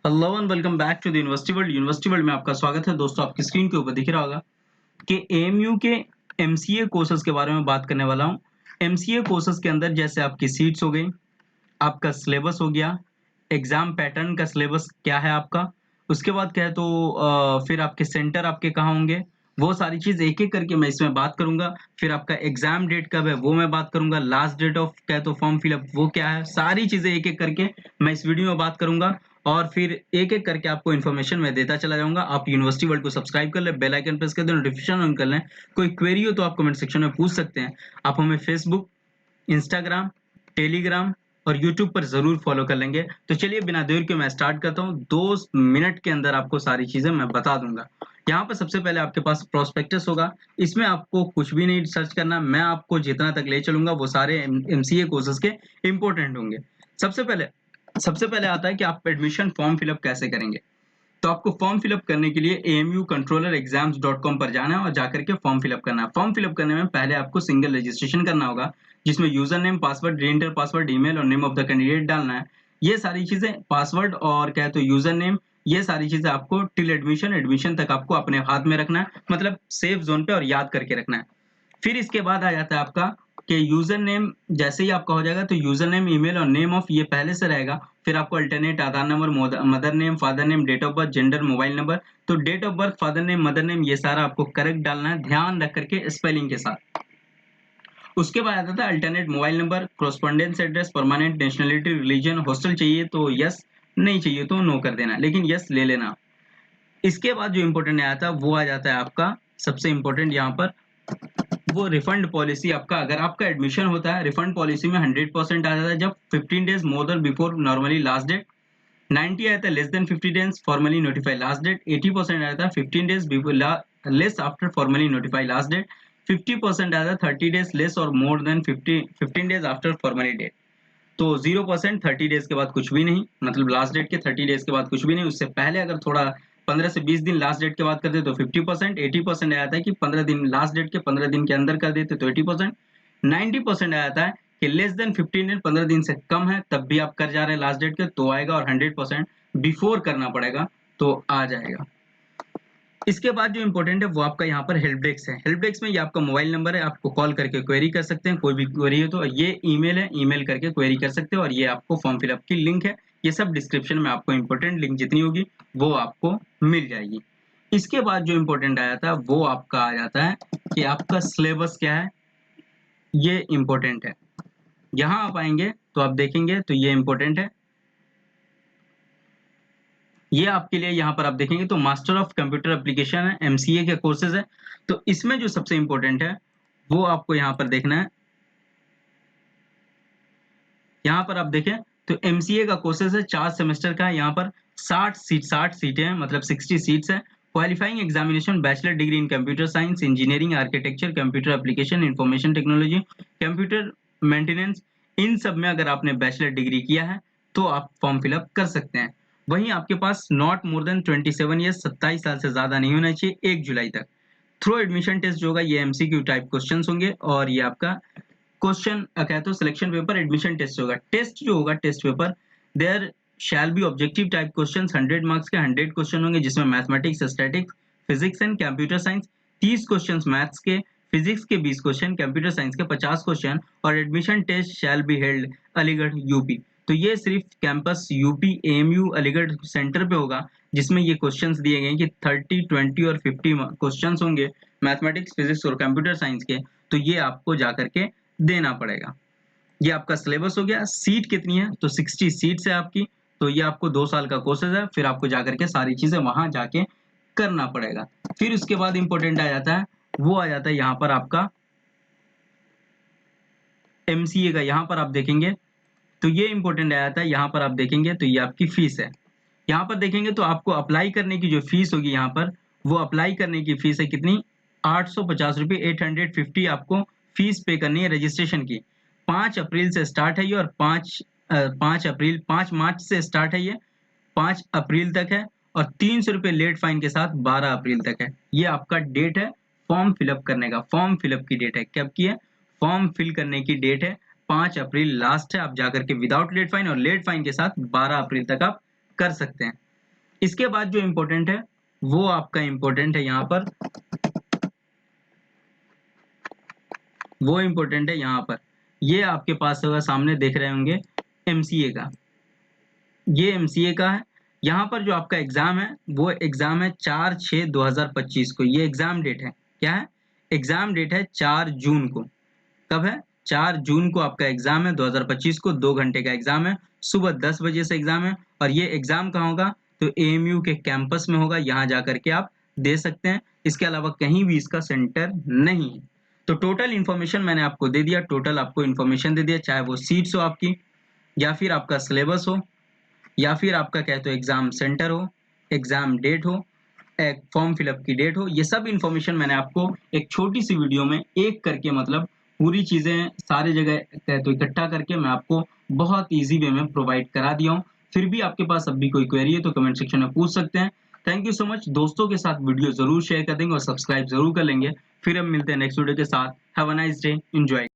Hello and welcome back to the university world. University world में आपका स्वागत है। दोस्तों, आपकी स्क्रीन के ऊपर दिख रहा होगा कि एएमयू के एमसीए कोर्सेज के बारे में बात करने वाला हूं। एमसीए कोर्सेज के अंदर जैसे आपकी सीट्स हो गई, आपका सिलेबस हो गया, एग्जाम पैटर्न का सिलेबस क्या है आपका, उसके बाद क्या है तो फिर आपके सेंटर आपके कहाँ होंगे, वो सारी चीज एक एक करके मैं इसमें बात करूंगा। फिर आपका एग्जाम डेट कब है वो मैं बात करूंगा। लास्ट डेट ऑफ क्या है तो फॉर्म फिलअप वो क्या है, सारी चीजें एक एक करके मैं इस वीडियो में बात करूंगा। और फिर एक एक करके आपको इन्फॉर्मेशन मैं देता चला जाऊंगा। आप यूनिवर्सिटी वर्ल्ड को सब्सक्राइब कर लें, बेल आइकन प्रेस कर दें, नोटिफिकेशन ऑन कर लें। कोई क्वेरी हो तो आप कमेंट सेक्शन में पूछ सकते हैं। आप हमें फेसबुक, इंस्टाग्राम, टेलीग्राम और यूट्यूब पर जरूर फॉलो कर लेंगे। तो चलिए बिना देर के मैं स्टार्ट करता हूँ। 2 मिनट के अंदर आपको सारी चीजें मैं बता दूंगा। यहाँ पर सबसे पहले आपके पास प्रोस्पेक्टस होगा। इसमें आपको कुछ भी नहीं सर्च करना, मैं आपको जितना तक ले चलूंगा वो सारे एमसीए कोर्सेज के इंपॉर्टेंट होंगे। सबसे पहले सबसे पहले आता है कि आप एडमिशन फॉर्म फिलअप कैसे करेंगे। तो आपको फॉर्म फिलअप करने के लिए amucontrollerexams.com पर जाना है और जाकर के फॉर्म फिलअप करना है। फॉर्म फिलअप करने में पहले आपको सिंगल रजिस्ट्रेशन करना होगा, जिसमें यूजर नेम, पासवर्ड, री एंटर पासवर्ड, ईमेल और नेम ऑफ द कैंडिडेट डालना है। ये सारी चीजें, पासवर्ड और क्या है तो यूजर नेम, ये सारी चीजें आपको टिल एडमिशन तक आपको अपने हाथ में रखना है, मतलब सेफ जोन पे और याद करके रखना है। फिर इसके बाद आ जाता है आपका कि यूजर नेम जैसे ही आपका हो जाएगा तो यूजर नेम, ईमेल और नेम ऑफ ये पहले से रहेगा। फिर आपको alternate Aadhaar number, mother name, father name, date of birth, gender, mobile number. तो date of birth, father name, mother name ये सारा आपको करेक्ट डालना है, ध्यान रख करके स्पेलिंग के साथ। उसके बाद आता था alternate mobile number, correspondence address, permanent nationality, religion, hostel चाहिए तो यस, नहीं चाहिए तो नो कर देना, लेकिन यस ले लेना। इसके बाद जो इंपॉर्टेंट आया था वो आ जाता है आपका सबसे इंपॉर्टेंट यहाँ पर, वो रिफंड पॉलिसी। आपका अगर आपका एडमिशन होता है, रिफंड पॉलिसी में 100% आ जाता है जब 15 days more than before normally last date. 90 आता है less than 50 days formally notify last date. 80% आता है 15 days before less after formally notify last date. 50% आता है 30 डेज लेस और more than 15 days after formally date. तो 0% 30 डेज के बाद कुछ भी नहीं, मतलब लास्ट डेट के 30 डेज के बाद कुछ भी नहीं। उससे पहले अगर थोड़ा 15 से 20 दिन लास्ट डेट के बाद कर दे तो 50%। 80% आया था कि 15 दिन लास्ट डेट के 15 दिन के अंदर कर देते तो 80%। 90% आया था कि लेस देन 15 दिन, 15 दिन से कम है तब भी आप कर जा रहे हैं लास्ट डेट के तो आएगा। और 100% बिफोर करना पड़ेगा तो आ जाएगा। इसके बाद जो इंपॉर्टेंट है वो आपका यहाँ पर हेल्प डेस्क है। हेल्प डेस्क में ये आपका मोबाइल नंबर है, आपको कॉल करके क्वेरी कर सकते हैं। कोई भी क्वेरी हो तो ये ईमेल है, ईमेल करके क्वेरी कर सकते हो। और ये आपको फॉर्म फिलअप की लिंक है। ये सब डिस्क्रिप्शन में आपको इंपॉर्टेंट लिंक जितनी होगी वो आपको मिल जाएगी। इसके बाद जो इंपॉर्टेंट आया था वो आपका आ जाता है कि आपका सिलेबस क्या है, ये इंपॉर्टेंट है। यहाँ आप आएंगे तो आप देखेंगे तो ये इंपॉर्टेंट है। ये आपके लिए यहाँ पर आप देखेंगे तो मास्टर ऑफ कंप्यूटर एप्लीकेशन है, एमसीए के कोर्सेज है। तो इसमें जो सबसे इंपॉर्टेंट है वो आपको यहाँ पर देखना है। यहाँ पर आप देखें तो एमसीए का कोर्सेज है, 4 सेमेस्टर का है। यहाँ पर 60 सीटें हैं, मतलब 60 सीट्स है। Qualifying examination bachelor degree in computer science, engineering, architecture, computer application, information technology, computer maintenance, इन सब में अगर आपने बैचलर डिग्री किया है तो आप फॉर्म फिलअप कर सकते हैं। वहीं आपके पास नॉट मोर देन 27 ईयर्स, 27 साल से ज्यादा नहीं होना चाहिए 1 जुलाई तक। थ्रू एडमिशन टेस्ट जो होगा ये एमसीक्यू टाइप क्वेश्चंस होंगे। और ये आपका क्वेश्चन क्या है तो सिलेक्शन पेपर एडमिशन टेस्ट होगा। टेस्ट जो होगा test paper, there shall be objective type questions, 100 marks के 100 क्वेश्चन होंगे, जिसमें mathematics, statics, physics and computer science 30 questions maths के, फिजिक्स के 20 क्वेश्चन, कंप्यूटर साइंस के 50 क्वेश्चन। और admission test shall be held Aligarh UP. तो ये सिर्फ campus UP AMU Aligarh centre पे होगा, जिसमें ये क्वेश्चंस दिए गए हैं कि 30, 20 और 50 क्वेश्चंस होंगे मैथमेटिक्स, फिजिक्स और कंप्यूटर साइंस के। तो ये आपको जाकर के देना पड़ेगा। ये आपका सिलेबस हो गया। सीट कितनी है तो 60 सीट्स है आपकी। तो ये आपको 2 साल का कोर्सेज है, फिर आपको जाकर के सारी चीजें वहां जाके करना पड़ेगा। फिर उसके बाद इंपॉर्टेंट आ जाता है, वो आ जाता है यहाँ पर आपका एमसीए का। यहाँ पर आप देखेंगे तो ये इंपॉर्टेंट आ जाता है। यहाँ पर आप देखेंगे तो ये आपकी फीस है। यहाँ पर देखेंगे तो आपको अप्लाई करने की जो फीस होगी यहाँ पर, वो अप्लाई करने की फीस है कितनी, 850 रुपये, 850 आपको फीस पे करनी है रजिस्ट्रेशन की। 5 अप्रैल से स्टार्ट है ये, और 5 मार्च से स्टार्ट है ये, 5 अप्रैल तक है। और 300 रुपये लेट फाइन के साथ 12 अप्रैल तक है। ये आपका डेट है फॉर्म फिलअप करने का। फॉर्म फिलअप की डेट है कब की है, फॉर्म फिल करने की डेट है 5 अप्रैल लास्ट है। आप जाकर के विदाउट लेट फाइन और लेट फाइन के साथ 12 अप्रैल तक आप कर सकते हैं। इसके बाद जो इम्पोर्टेंट है वो आपका इम्पोर्टेंट है यहाँ पर, वो इम्पोर्टेंट है यहाँ पर, ये आपके पास होगा, सामने देख रहे होंगे एमसीए का, ये एमसीए का है। यहाँ पर जो आपका एग्जाम है वो एग्जाम है 4/6/2025 को, ये एग्जाम डेट है, क्या है, एग्जाम डेट है 4 जून को। कब है, 4 जून को आपका एग्जाम है 2025 को, 2 घंटे का एग्जाम है, सुबह 10 बजे से एग्जाम है। और ये एग्जाम कहाँ होगा, तो एएमयू के कैंपस में होगा, यहाँ जा करके आप दे सकते हैं, इसके अलावा कहीं भी इसका सेंटर नहीं है। तो टोटल इन्फॉर्मेशन मैंने आपको दे दिया, टोटल आपको इन्फॉर्मेशन दे दिया, चाहे वो सीट्स हो आपकी, या फिर आपका सिलेबस हो, या फिर आपका क्या तो एग्जाम सेंटर हो, एग्जाम डेट हो, एक फॉर्म फिलअप की डेट हो, ये सब इन्फॉर्मेशन मैंने आपको एक छोटी सी वीडियो में एक करके, मतलब पूरी चीजें सारे जगह तो इकट्ठा करके मैं आपको बहुत इजी वे में प्रोवाइड करा दिया हूँ। फिर भी आपके पास अब भी कोई क्वेरी है तो कमेंट सेक्शन में पूछ सकते हैं। थैंक यू सो मच, दोस्तों के साथ वीडियो जरूर शेयर कर देंगे और सब्सक्राइब जरूर कर लेंगे। फिर हम मिलते हैं नेक्स्ट वीडियो के साथ। Have a nice day, enjoy.